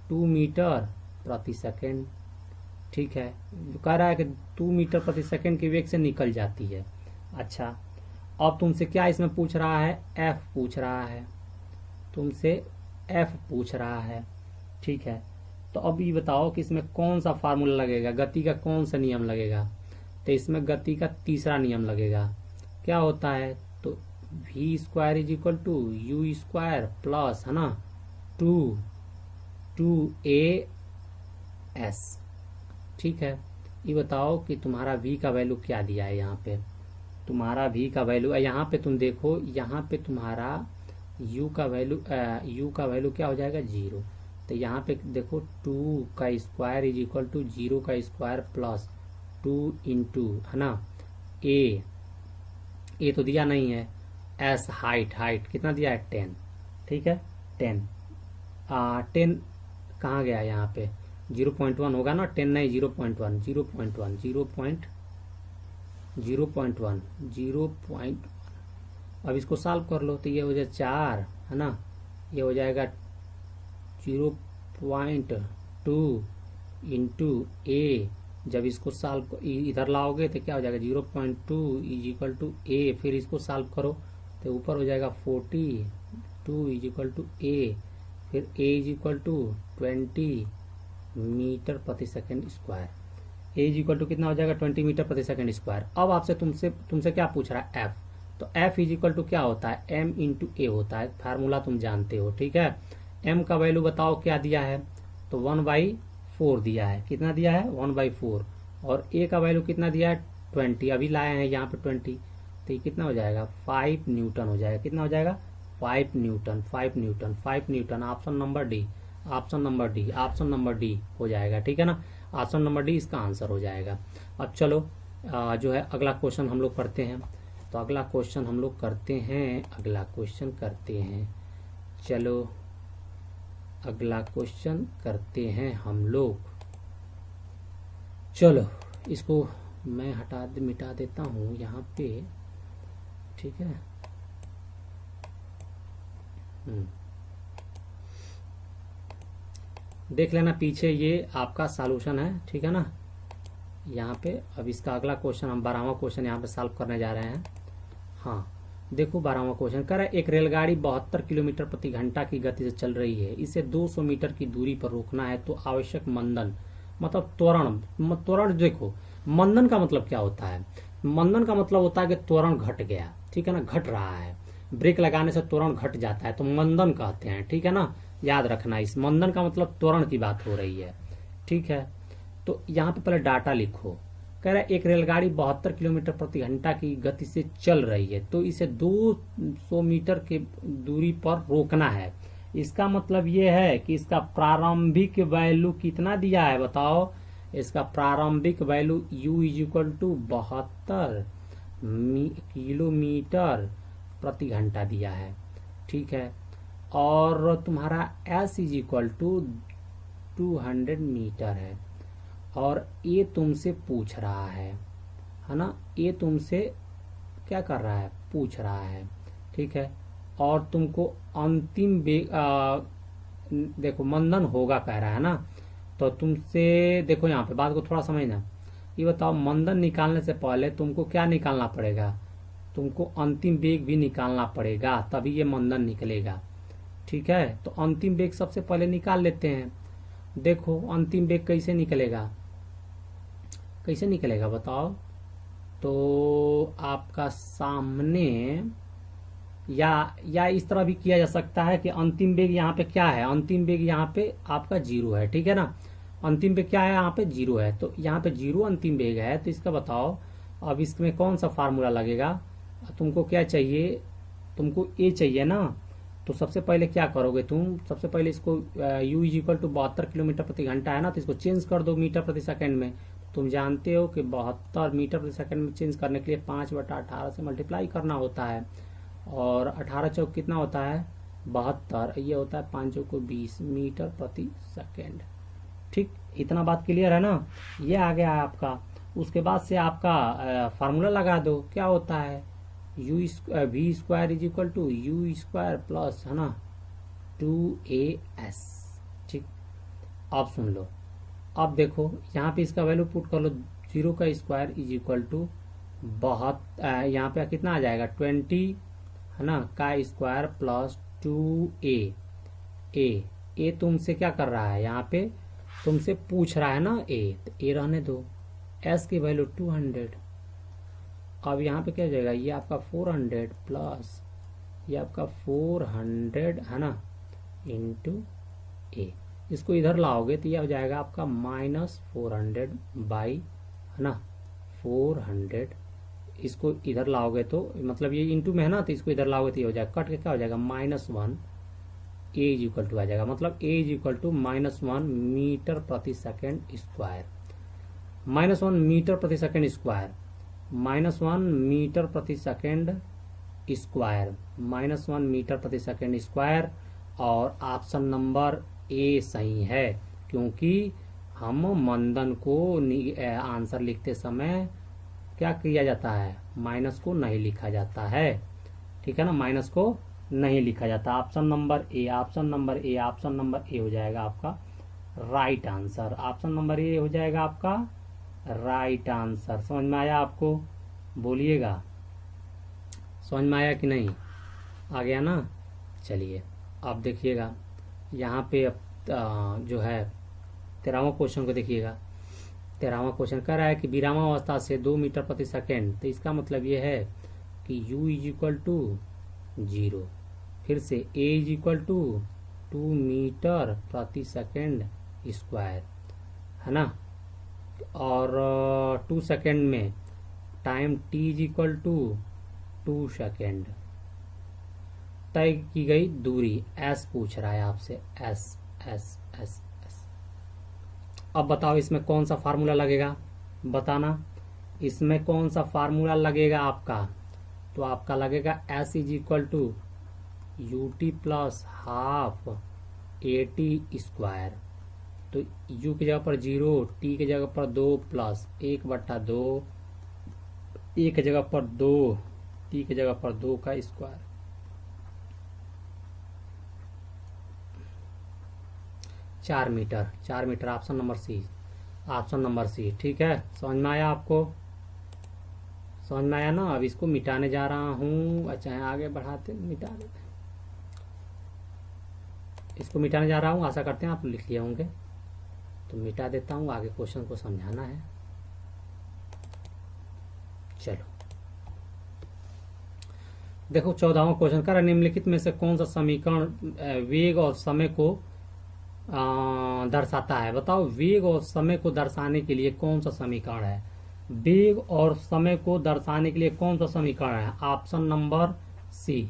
2 मीटर प्रति सेकेंड, ठीक है। कह रहा है कि 2 मीटर प्रति सेकेंड के वेग से निकल जाती है। अच्छा, अब तुमसे क्या इसमें पूछ रहा है, f पूछ रहा है, तुमसे f पूछ रहा है, ठीक है। तो अब ये बताओ कि इसमें कौन सा फार्मूला लगेगा, गति का कौन सा नियम लगेगा, तो इसमें गति का तीसरा नियम लगेगा। क्या होता है, तो v² = u² प्लस, है ना, 2as, ठीक है। ये बताओ कि तुम्हारा v का वैल्यू क्या दिया है, यहाँ पे तुम्हारा v का वैल्यू, यहाँ पे तुम देखो, यहाँ पे तुम्हारा u का वैल्यू क्या हो जाएगा 0। तो यहाँ पे देखो 2 का स्क्वायर = 0 का स्क्वायर प्लस 2 इंटू, है ना, a तो दिया नहीं है, s हाइट कितना दिया है 10, ठीक है, 10 कहाँ गया, यहाँ पे 0.1 होगा ना, 10 नहीं 0.1। अब इसको सॉल्व कर लो, तो ये हो जाए 4, है ना, ये हो जाएगा 0.1 0.2 इंटू ए, जब इसको सॉल्व इधर लाओगे तो क्या हो जाएगा 0.2 इज इक्वल टू ए, फिर इसको सॉल्व करो तो ऊपर हो जाएगा 42 इज इक्वल टू ए, फिर a is equal to 20 metre प्रति second square. A is equal to कितना हो जाएगा 20 मीटर प्रति सेकेंड स्क्वायर। अब आपसे तुमसे क्या पूछ रहा है एफ, तो एफ इज इक्वल टू क्या होता है एम इंटू ए होता है, फार्मूला तुम जानते हो, ठीक है। एम का वैल्यू बताओ क्या दिया है, तो 1/4 दिया है, कितना दिया है 1/4, और ए का वैल्यू कितना दिया है 20, अभी लाए हैं यहाँ पे 20, तो ये कितना हो जाएगा 5 न्यूटन हो जाएगा, कितना हो जाएगा 5 Newton, 5 Newton, 5 Newton. Option number D, option number D, option number D हो जाएगा, ठीक है ना, ऑप्शन नंबर डी इसका आंसर हो जाएगा। अब चलो जो है अगला क्वेश्चन हम लोग करते हैं, तो अगला क्वेश्चन हम लोग करते हैं, अगला क्वेश्चन करते हैं, चलो अगला क्वेश्चन करते हैं हम लोग। चलो इसको मैं मिटा देता हूँ यहाँ पे, ठीक है। देख लेना पीछे, ये आपका सॉल्यूशन है, ठीक है ना, यहाँ पे। अब इसका अगला क्वेश्चन हम 12वां क्वेश्चन यहाँ पे सॉल्व करने जा रहे हैं। हाँ देखो 12वां क्वेश्चन कर रहा है, एक रेलगाड़ी 72 किलोमीटर प्रति घंटा की गति से चल रही है, इसे 200 मीटर की दूरी पर रोकना है, तो आवश्यक मंदन मतलब त्वरण देखो मंदन का मतलब क्या होता है, मंदन का मतलब होता है कि त्वरण घट गया, ठीक है ना, घट रहा है, ब्रेक लगाने से त्वरण घट जाता है तो मंदन कहते हैं, ठीक है ना, याद रखना, इस मंदन का मतलब त्वरण की बात हो रही है, ठीक है। तो यहाँ पे पहले डाटा लिखो, कह रहा है एक रेलगाड़ी 72 किलोमीटर प्रति घंटा की गति से चल रही है, तो इसे 200 मीटर की दूरी पर रोकना है। इसका मतलब ये है कि इसका प्रारंभिक वैल्यू कितना दिया है बताओ, इसका प्रारंभिक value u is equal to 72 kilometre प्रति घंटा दिया है, ठीक है, और तुम्हारा s is equal to 200 metre है, और ये तुमसे पूछ रहा है ना, ये तुमसे क्या कर रहा है पूछ रहा है, ठीक है, और तुमको अंतिम देखो मंदन होगा कह रहा है ना, तो तुमसे देखो यहाँ पे बात को थोड़ा समझना, ये बताओ मंदन निकालने से पहले तुमको क्या निकालना पड़ेगा, तुमको अंतिम वेग भी निकालना पड़ेगा, तभी ये मंदन निकलेगा, ठीक है। तो अंतिम वेग सबसे पहले निकाल लेते हैं। देखो अंतिम वेग कैसे निकलेगा, कैसे निकलेगा बताओ, तो आपका सामने या इस तरह भी किया जा सकता है कि अंतिम वेग यहाँ पे क्या है, अंतिम वेग यहाँ पे आपका 0 है, ठीक है ना, अंतिम वेग क्या है यहाँ पे 0 है, तो यहाँ पे 0 अंतिम वेग है, तो इसका बताओ अब इसमें कौन सा फार्मूला लगेगा, तुमको क्या चाहिए, तुमको ए चाहिए ना, तो सबसे पहले क्या करोगे तुम, सबसे पहले इसको u is equal to 72 kilometre प्रति घंटा है ना, तो इसको चेंज कर दो मीटर प्रति सेकंड में। तुम जानते हो कि 72 मीटर प्रति सेकंड में चेंज करने के लिए 5/18 से मल्टीप्लाई करना होता है, और 18 चौक कितना होता है 72, ये होता है 5 चौक 20 मीटर प्रति सेकंड, ठीक, इतना बात क्लियर है ना, ये आ गया है आपका। उसके बाद से आपका फार्मूला लगा दो, क्या होता है v square is equal to u square plus है ना 2as, ठीक। अब सुन लो, अब देखो यहाँ पे इसका वैल्यू पुट कर लो, 0 का स्क्वायर इज इक्वल टू यहाँ पे कितना आ जाएगा 20 है ना का स्क्वायर प्लस 2a, ए तुमसे क्या कर रहा है, यहाँ पे तुमसे पूछ रहा है ना ए, तो ए रहने दो, s की वैल्यू 200, अब यहाँ पे क्या हो जाएगा, ये आपका 400 प्लस ये आपका 400 है ना इंटू ए, इसको इधर लाओगे तो ये हो जाएगा आपका -400 बाई है ना 400, इसको इधर लाओगे तो मतलब ये इंटू में है ना, तो इसको इधर लाओगे तो ये हो जाएगा, कट के क्या हो जाएगा -1, ए इज इक्वल टू आ जाएगा, मतलब ए इज इक्वल टू -1 मीटर प्रति सेकेंड स्क्वायर, -1 मीटर प्रति सेकेंड स्क्वायर, -1 मीटर प्रति सेकेंड स्क्वायर, -1 मीटर प्रति सेकेंड स्क्वायर, और ऑप्शन नंबर ए सही है, क्योंकि हम मंदन को आंसर लिखते समय क्या किया जाता है, माइनस को नहीं लिखा जाता है, ठीक है ना, माइनस को नहीं लिखा जाता। ऑप्शन नंबर ए, ऑप्शन नंबर ए, ऑप्शन नंबर ए हो जाएगा आपका राइट आंसर। ऑप्शन नंबर ए हो जाएगा आपका राइट आंसर। समझ में आया आपको? बोलिएगा, समझ में आया कि नहीं? आ गया ना? चलिए अब देखिएगा यहाँ पे अब जो है 13वां क्वेश्चन को देखिएगा। 13वां क्वेश्चन कह रहा है कि विरामावस्था से 2 मीटर प्रति सेकेंड, तो इसका मतलब ये है कि u इज इक्वल टू 0, फिर से a is equal to 2 metre प्रति सेकेंड स्क्वायर, है ना, और 2 सेकेंड में time t is equal to 2 second. तय की गई दूरी s पूछ रहा है आपसे, s s s s। अब बताओ इसमें कौन सा फार्मूला लगेगा, बताना इसमें कौन सा फार्मूला लगेगा आपका। तो आपका लगेगा s is equal to ut plus half at square. तो u की जगह पर 0, t की जगह पर 2 प्लस 1/2, a की जगह पर 2, t की जगह पर 2 का square. 4 metre, 4 metre option number C, option number C. ठीक है, समझ में आया आपको? समझ में आया ना? अब इसको मिटाने जा रहा हूँ। अच्छा है, आगे बढ़ाते मिटा देते, इसको मिटाने जा रहा हूँ। आशा करते हैं आप लिख लिए होंगे, तो मिटा देता हूँ, आगे क्वेश्चन को समझाना है। चलो देखो 14वां क्वेश्चन कर, निम्नलिखित में से कौन सा समीकरण वेग और समय को दर्शाता है। बताओ वेग और समय को दर्शाने के लिए कौन सा समीकरण है। वेग और समय को दर्शाने के लिए कौन सा समीकरण है? Option number C,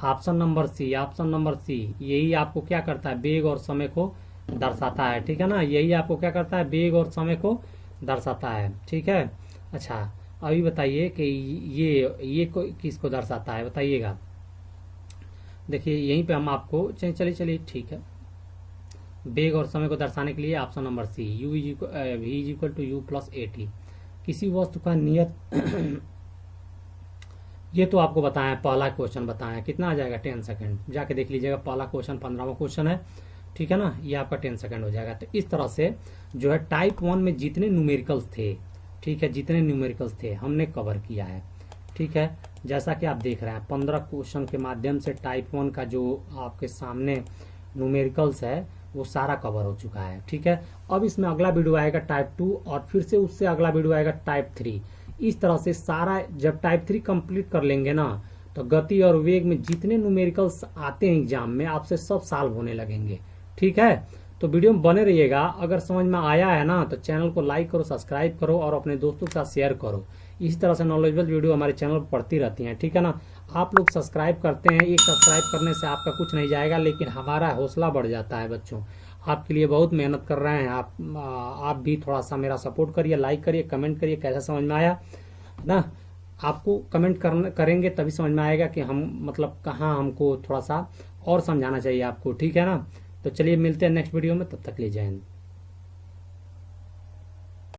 option number C, option number C. यही आपको क्या करता है, वेग और समय को दर्शाता है। ठीक है ना, यही आपको क्या करता है, वेग और समय को दर्शाता है। ठीक है, अच्छा अभी बताइए कि ये किसको दर्शाता है, बताइएगा। देखिए यहीं पे हम आपको चलिए ठीक है, वेग और समय को दर्शाने के लिए option number C, v is equal to u plus at। किसी वस्तु का नियत ये तो आपको बताया, पहला क्वेश्चन बताया, कितना आ जाएगा 10 सेकंड, जाके देख लीजिएगा। पहला क्वेश्चन 15वां क्वेश्चन है, ठीक है ना, ये आपका 10 सेकंड हो जाएगा। तो इस तरह से जो है टाइप 1 में जितने न्यूमेरिकल्स थे, ठीक है, जितने न्यूमेरिकल्स थे हमने कवर किया है। ठीक है, जैसा कि आप देख रहे हैं 15 क्वेश्चन के माध्यम से टाइप 1 का जो आपके सामने न्यूमेरिकल्स है वो सारा कवर हो चुका है। ठीक है, अब इसमें अगला वीडियो आएगा टाइप 2, और फिर से उससे अगला वीडियो आएगा टाइप 3। इस तरह से सारा जब टाइप 3 कंप्लीट कर लेंगे ना, तो गति और वेग में जितने न्यूमेरिकल्स आते हैं एग्जाम में आपसे सब सॉल्व होने लगेंगे। ठीक है, तो वीडियो में बने रहिएगा। अगर समझ में आया है ना तो चैनल को लाइक करो, सब्सक्राइब करो और अपने दोस्तों के साथ शेयर करो। इसी तरह से नॉलेजेबल वीडियो हमारे चैनल पर पड़ती रहती हैं। ठीक है ना, आप लोग सब्सक्राइब करते हैं, एक सब्सक्राइब करने से आपका कुछ नहीं जाएगा, लेकिन हमारा हौसला बढ़ जाता है। बच्चों आपके लिए बहुत मेहनत कर रहे हैं, आप भी थोड़ा सा मेरा सपोर्ट करिए, लाइक करिए, कमेंट करिए कैसा समझ में आया ना। आपको कमेंट करेंगे तभी समझ में आएगा कि हम मतलब कहाँ हमको थोड़ा सा और समझाना चाहिए आपको। ठीक है ना, तो चलिए मिलते हैं नेक्स्ट वीडियो में, तब तक ले जय हिंद।